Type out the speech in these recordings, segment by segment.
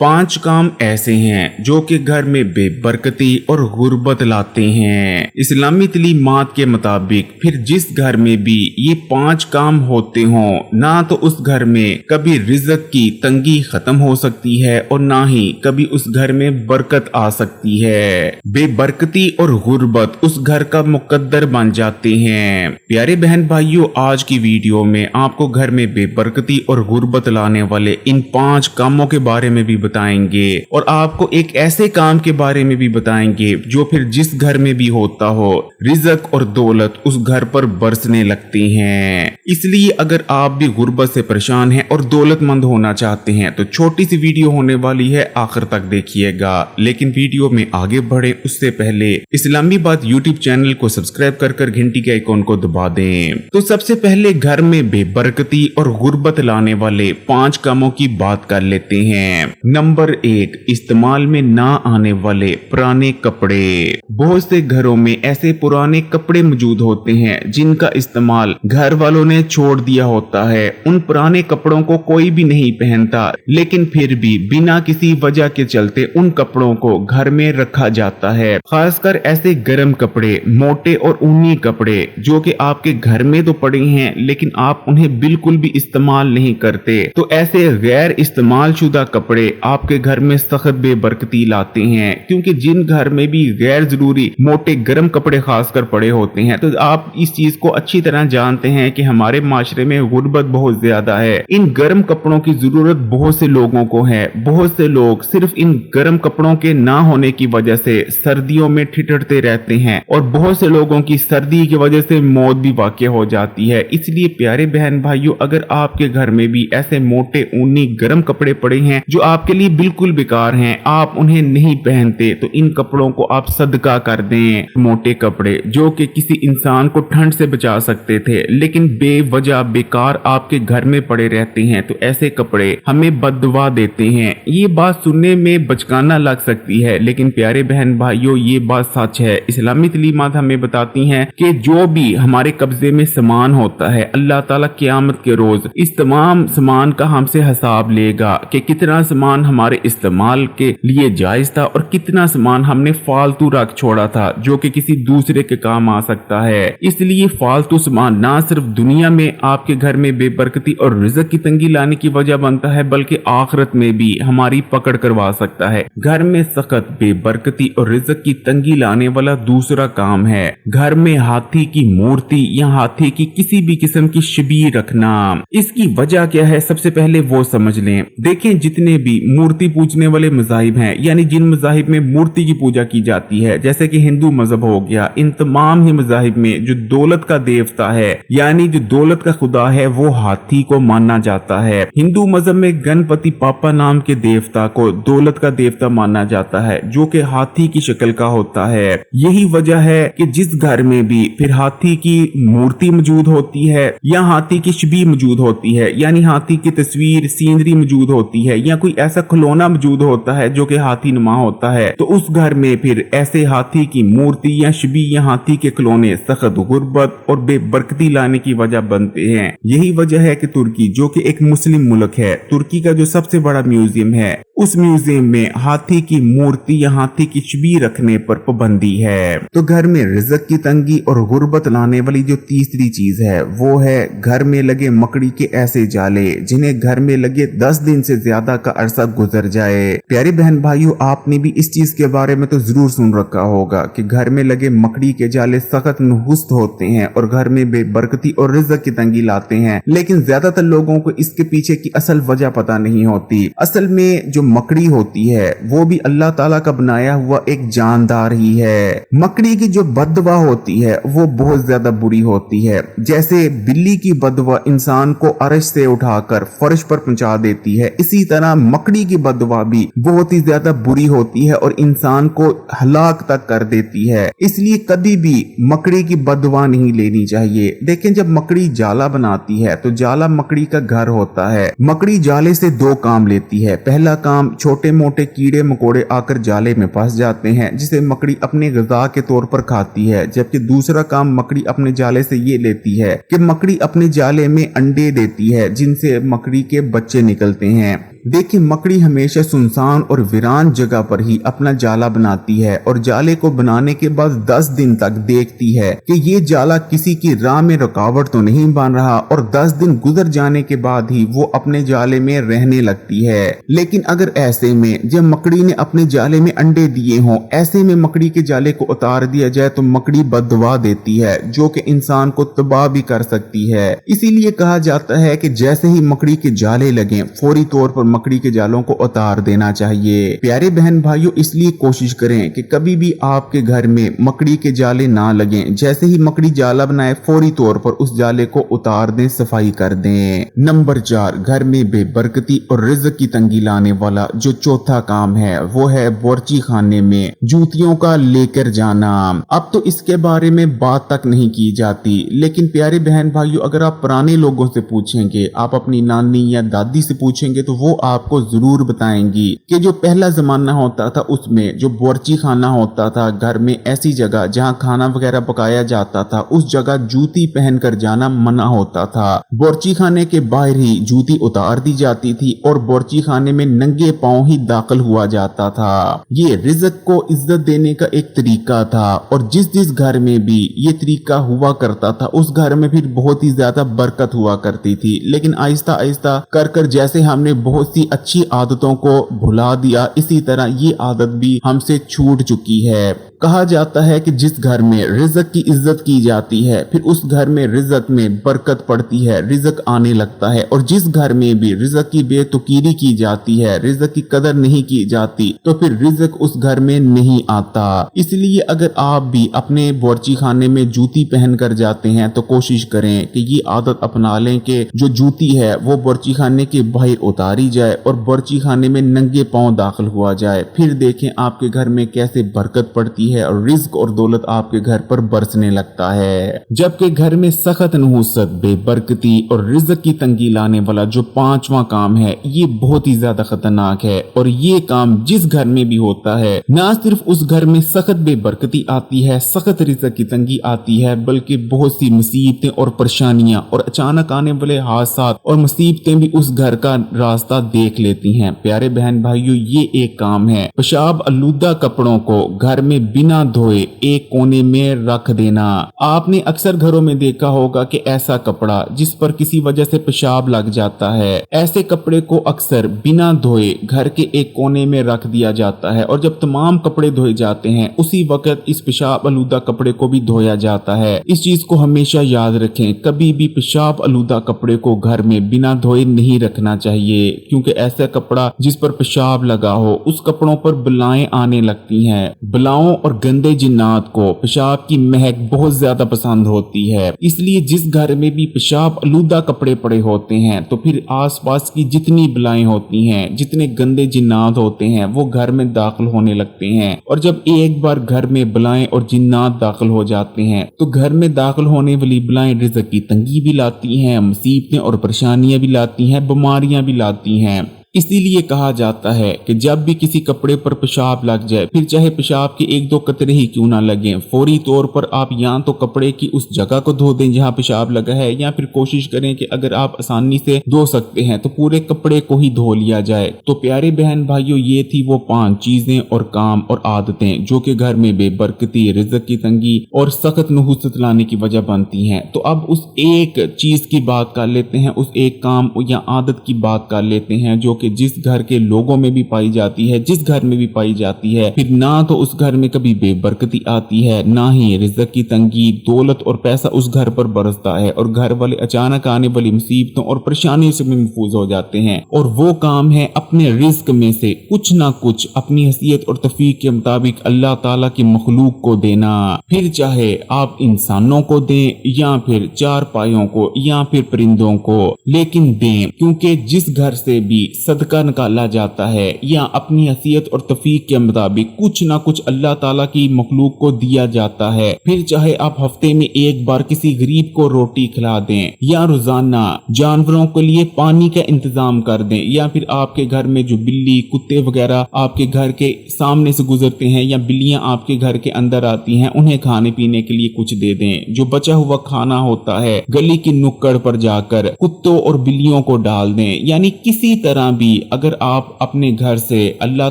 5 काम ऐसे हैं जो कि घर में बेबरकती और गुर्बत लाते हैं। इस्लामी तालीमात के मुताबिक फिर जिस घर में भी ये 5 काम होते हों, ना तो उस घर में कभी रिज़्क की तंगी खत्म हो सकती है और ना ही कभी उस घर में बरकत आ सकती है। बेबरकती और गुर्बत उस घर का मुकद्दर बन जाते हैं। प्यारे बहन भाइयों, आज की वीडियो में आपको घर में बेबरकती और गुर्बत लाने वाले इन 5 कामों के बारे में भी बताएंगे और आपको एक ऐसे काम के बारे में भी बताएंगे जो फिर जिस घर में भी होता हो, रिज़्क और दौलत उस घर पर बरसने लगते हैं। इसलिए अगर आप भी गुर्बत से परेशान हैं और दौलतमंद होना चाहते हैं तो छोटी सी वीडियो होने वाली है, आखिर तक देखिएगा। लेकिन वीडियो में आगे बढ़े उससे पहले इस्लामी बात यूट्यूब चैनल को सब्सक्राइब कर घंटी के आइकॉन को दबा दें। तो सबसे पहले घर में बेबरकती और गुर्बत लाने वाले 5 कामों की बात कर लेते हैं। नंबर 1, इस्तेमाल में ना आने वाले पुराने कपड़े। बहुत से घरों में ऐसे पुराने कपड़े मौजूद होते हैं जिनका इस्तेमाल घर वालों ने छोड़ दिया होता है। उन पुराने कपड़ों को कोई भी नहीं पहनता, लेकिन फिर भी बिना किसी वजह के चलते उन कपड़ों को घर में रखा जाता है। खासकर ऐसे गर्म कपड़े, मोटे और ऊनी कपड़े जो कि आपके घर में तो पड़े हैं लेकिन आप उन्हें बिल्कुल भी इस्तेमाल नहीं करते। तो ऐसे गैर इस्तेमाल शुदा कपड़े आपके घर में सख्त बेबरकती लाते हैं, क्योंकि जिन घर में भी गैर जरूरी मोटे गर्म कपड़े खासकर पड़े होते हैं तो आप इस चीज को अच्छी तरह जानते हैं कि हमारे माशरे में गुर्बत बहुत ज्यादा है। इन गर्म कपड़ों की जरूरत बहुत से लोगों को है। बहुत से लोग सिर्फ इन गर्म कपड़ों के ना होने की वजह से सर्दियों में ठिठुरते रहते हैं और बहुत से लोगों की सर्दी की वजह से मौत भी वाक़ई हो जाती है। इसलिए प्यारे बहन भाइयों, अगर आपके घर में भी ऐसे मोटे ऊनी गर्म कपड़े पड़े हैं जो आपके लिए बिल्कुल बेकार हैं, आप उन्हें नहीं पहनते, तो इन कपड़ों को आप सदका कर दें। मोटे कपड़े जो कि किसी इंसान को ठंड से बचा सकते थे लेकिन बेवजह बेकार आपके घर में पड़े रहते हैं, तो ऐसे कपड़े हमें बददुआ देते हैं। ये बात सुनने में बचकाना लग सकती है लेकिन प्यारे बहन भाइयों, ये बात सच है। इस्लामी तालीमात हमें बताती हैं कि जो भी हमारे कब्जे में सामान होता है, अल्लाह ताला क़यामत के रोज इस तमाम सामान का हमसे हिसाब लेगा कि कितना सामान हमारे इस्तेमाल के लिए जायज था और कितना सामान हमने फालतू रख छोड़ा था जो कि किसी दूसरे के काम आ सकता है। इसलिए फालतू सामान ना सिर्फ दुनिया में आपके घर में बेबरकती और रिज़्क की तंगी लाने की वजह बनता है, बल्कि आखिरत में भी हमारी पकड़ करवा सकता है। घर में सख्त बेबरकती और रिज़्क की तंगी लाने वाला दूसरा काम है घर में हाथी की मूर्ति या हाथी की किसी भी किस्म की शबीह रखना। इसकी वजह क्या है, सबसे पहले वो समझ लें। देखें, जितने भी मूर्ति पूजने वाले मज़ाहिब हैं, यानी जिन मज़ाहिब में मूर्ति की पूजा की जाती है, जैसे कि हिंदू मजहब हो गया, इन तमाम ही मज़ाहिब में जो दौलत का देवता है, यानी जो दौलत का खुदा है, वो हाथी को माना जाता है। हिंदू मजहब में गणपति पापा नाम के देवता को दौलत का देवता माना जाता है जो कि हाथी की शक्ल का होता है। यही वजह है कि जिस घर में भी फिर हाथी की मूर्ति मौजूद होती है या हाथी की शबीह मौजूद होती है, यानी हाथी की तस्वीर सीनरी मौजूद होती है या कोई ऐसा खिलौना मौजूद होता है जो कि हाथी नुमा होता है, तो उस घर में फिर ऐसे हाथी की मूर्ति या शबीह या हाथी के खिलौने सख्त गुर्बत और बेबरकती लाने की वजह बनते हैं। यही वजह है कि तुर्की, जो कि एक मुस्लिम मुल्क है, तुर्की का जो सबसे बड़ा म्यूजियम है, उस म्यूजियम में हाथी की मूर्ति या हाथी की शबीह रखने पर पाबंदी है। तो घर में रिज़्क की तंगी और गुर्बत लाने वाली जो तीसरी चीज है वो है घर में लगे मकड़ी के ऐसे जाले जिन्हें घर में लगे 10 दिन से ज्यादा का अरसा गुजर जाए। प्यारे बहन भाइयों, आपने भी इस चीज के बारे में तो जरूर सुन रखा होगा कि घर में लगे मकड़ी के जाले सख्त नुहुस्त होते हैं और घर में बेबरकती और रिज़्क की तंगी लाते हैं, लेकिन ज्यादातर लोगों को इसके पीछे की असल वजह पता नहीं होती। असल में जो मकड़ी होती है वो भी अल्लाह ताला का बनाया हुआ एक जानदार ही है। मकड़ी की जो बददुआ होती है वो बहुत ज्यादा बुरी होती है। जैसे बिल्ली की बददुआ इंसान को अर्श से उठाकर फर्श पर पहुंचा देती है, इसी तरह मकड़ी की बददुआ भी बहुत ही ज्यादा बुरी होती है और इंसान को हलाक तक कर देती है। इसलिए कभी भी मकड़ी की बददुआ नहीं लेनी चाहिए। देखें, जब मकड़ी जाला बनाती है तो जाला मकड़ी का घर होता है। मकड़ी जाले से 2 काम लेती है। पहला काम, छोटे मोटे कीड़े मकोड़े आकर जाले में फंस जाते हैं जिसे मकड़ी अपने ग़िज़ा के तौर पर खाती है, जबकि दूसरा काम मकड़ी अपने जाले से ये लेती है कि मकड़ी अपने जाले में अंडे देती है जिनसे मकड़ी के बच्चे निकलते हैं। देखिए, मकड़ी हमेशा सुनसान और वीरान जगह पर ही अपना जाला बनाती है और जाले को बनाने के बाद 10 दिन तक देखती है कि ये जाला किसी की राह में रुकावट तो नहीं बन रहा, और 10 दिन गुजर जाने के बाद ही वो अपने जाले में रहने लगती है। लेकिन अगर ऐसे में जब मकड़ी ने अपने जाले में अंडे दिए हों, ऐसे में मकड़ी के जाले को उतार दिया जाए तो मकड़ी बददुआ देती है, जो कि इंसान को तबाह भी कर सकती है। इसीलिए कहा जाता है कि जैसे ही मकड़ी के जाले लगे, फौरी तौर पर मकड़ी के जालों को उतार देना चाहिए। प्यारे बहन भाइयों, इसलिए कोशिश करें कि कभी भी आपके घर में मकड़ी के जाले ना लगें। जैसे ही मकड़ी जाला बनाए, फौरी तौर पर उस जाले को उतार दें, सफाई कर दें। नंबर 4, घर में बेबरकती और रिज़्क की तंगी लाने वाला जो चौथा काम है वो है बोर्ची खाने में जूतियों का लेकर जाना। अब तो इसके बारे में बात तक नहीं की जाती, लेकिन प्यारे बहन भाइयों, अगर आप पुराने लोगों से पूछेंगे, आप अपनी नानी या दादी से पूछेंगे तो वो आपको जरूर बताएंगी कि जो पहला जमाना होता था उसमें जो बोर्ची खाना होता था, घर में ऐसी जगह जहां खाना वगैरह पकाया जाता था, उस जगह जूती पहनकर जाना मना होता था। बोर्ची खाने के बाहर ही जूती उतार दी जाती थी और बोर्ची खाने में नंगे पांव ही दाखिल हुआ जाता था। ये रिज़्क को इज्जत देने का एक तरीका था, और जिस जिस घर में भी ये तरीका हुआ करता था उस घर में फिर बहुत ही ज्यादा बरकत हुआ करती थी। लेकिन आहिस्ता आहिस्ता कर कर जैसे हमने बहुत सी अच्छी आदतों को भुला दिया, इसी तरह ये आदत भी हमसे छूट चुकी है। कहा जाता है कि जिस घर में रिज़्क की इज्जत की जाती है, फिर उस घर में रिज़्क में बरकत पड़ती है, रिज़्क आने लगता है। और जिस घर में भी रिज़्क की बेतुकीरी की जाती है, रिज़्क की कदर नहीं की जाती, तो फिर रिज़्क उस घर में नहीं आता। इसलिए अगर आप भी अपने बोर्ची खाने में जूती पहन कर जाते हैं तो कोशिश करें कि ये आदत अपना लें कि जो जूती है वो बोर्ची खाने के बाहर उतारी जाए और बोर्ची खाने में नंगे पांव दाखिल हुआ जाए। फिर देखें आपके घर में कैसे बरकत पड़ती है और रिज़्क और दौलत आपके घर पर बरसने लगता है। जबकि घर में सख्त नहुसत, बेबरकती और रिज़्क की तंगी लाने वाला जो 5वां काम है, ये बहुत ही ज्यादा खतरनाक है। और ये काम जिस घर में भी होता है, ना सिर्फ उस घर में सख्त बेबरकती आती है, सख्त रिज़्क की तंगी आती है, बल्कि बहुत सी मुसीबतें और परेशानियां और अचानक आने वाले हादसा और मुसीबतें भी उस घर का रास्ता देख लेती हैं। प्यारे बहन भाइयों, ये एक काम है पेशाब आलूदा कपड़ों को घर में बिना धोए एक कोने में रख देना। आपने अक्सर घरों में देखा होगा कि ऐसा कपड़ा जिस पर किसी वजह से पेशाब लग जाता है, ऐसे कपड़े को अक्सर बिना धोए घर के एक कोने में रख दिया जाता है, और जब तमाम कपड़े धोए जाते हैं उसी वक्त इस पेशाब आलूदा कपड़े को भी धोया जाता है। इस चीज को हमेशा याद रखें, कभी भी पेशाब आलूदा कपड़े को घर में बिना धोए नहीं रखना चाहिए, क्योंकि ऐसा कपड़ा जिस पर पेशाब लगा हो उस कपड़ों पर बलाएं आने लगती हैं। बलाओं और गंदे जिन्नात को पेशाब की महक बहुत ज्यादा पसंद होती है। इसलिए जिस घर में भी पेशाब आलूदा कपड़े पड़े होते हैं तो फिर आसपास की जितनी बलाएं होती हैं, जितने गंदे जिन्नात होते हैं, वो घर में दाखिल होने लगते हैं। और जब एक बार घर में बलाएं और जिन्नात दाखिल हो जाते हैं तो घर में दाखिल होने वाली बलाएं रिज़्क की तंगी भी लाती हैं, मुसीबतें और परेशानियां भी लाती हैं, बीमारियां भी लाती हैं। इसीलिए कहा जाता है कि जब भी किसी कपड़े पर पेशाब लग जाए, फिर चाहे पेशाब के 1-2 कतरे ही क्यों ना लगे, फौरी तौर पर आप या तो कपड़े की उस जगह को धो दें जहां पेशाब लगा है, या फिर कोशिश करें कि अगर आप आसानी से धो सकते हैं तो पूरे कपड़े को ही धो लिया जाए। तो प्यारे बहन भाइयों, ये थी वो 5 चीजें और काम और आदतें जो कि घर में बेबरकती, रिज़्क की तंगी और सख्त नहुसत लाने की वजह बनती हैं। तो अब उस एक चीज की बात कर लेते हैं, उस एक काम या आदत की बात कर लेते हैं जो कि जिस घर के लोगों में भी पाई जाती है, जिस घर में भी पाई जाती है, फिर ना तो उस घर में कभी बेबरकती आती है, ना ही रिज़्क की तंगी, दौलत और पैसा उस घर पर बरसता है, और घर वाले अचानक आने वाली मुसीबतों और परेशानियों से भी महफूज हो जाते हैं। और वो काम है अपने रिज़्क में से कुछ ना कुछ अपनी हैसियत और तौफीक के मुताबिक अल्लाह ताला की मखलूक को देना। फिर चाहे आप इंसानों को दें या फिर चारपाइयों को या फिर परिंदों को, लेकिन दें, क्योंकि जिस घर से भी सदका निकाला जाता है या अपनी हैसियत और तौफीक के मुताबिक कुछ ना कुछ अल्लाह ताला की मखलूक को दिया जाता है। फिर चाहे आप हफ्ते में एक बार किसी गरीब को रोटी खिला दें, या रोजाना जानवरों के लिए पानी का इंतजाम कर दें, या फिर आपके घर में जो बिल्ली, कुत्ते वगैरह आपके घर के सामने से गुजरते हैं या बिल्लियां आपके घर के अंदर आती हैं, उन्हें खाने पीने के लिए कुछ दे दें। जो बचा हुआ खाना होता है गली की नुक्कड़ पर जाकर कुत्तों और बिल्लियों को डाल दें। यानी किसी तरह भी अगर आप अपने घर से अल्लाह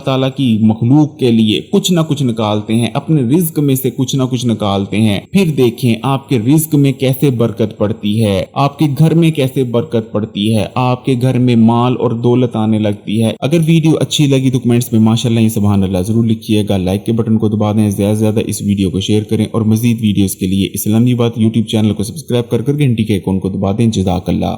ताला की मखलूक के लिए कुछ ना कुछ निकालते हैं, अपने रिज्क में से कुछ ना कुछ निकालते हैं, फिर देखें आपके रिज्क में कैसे बरकत पड़ती है, आपके घर में कैसे बरकत पड़ती है, आपके घर में माल और दौलत आने लगती है। अगर वीडियो अच्छी लगी तो कमेंट्स में माशाल्लाह सुभान अल्लाह जरूर लिखिएगा, लाइक के बटन को दबा दें, ज्यादा से ज्यादा इस वीडियो को शेयर करें और मजीद वीडियोस के लिए इस्लामी बात यूट्यूब चैनल को सब्सक्राइब कर घंटी के आइकन को दबा दें। जज़ाकल्लाह।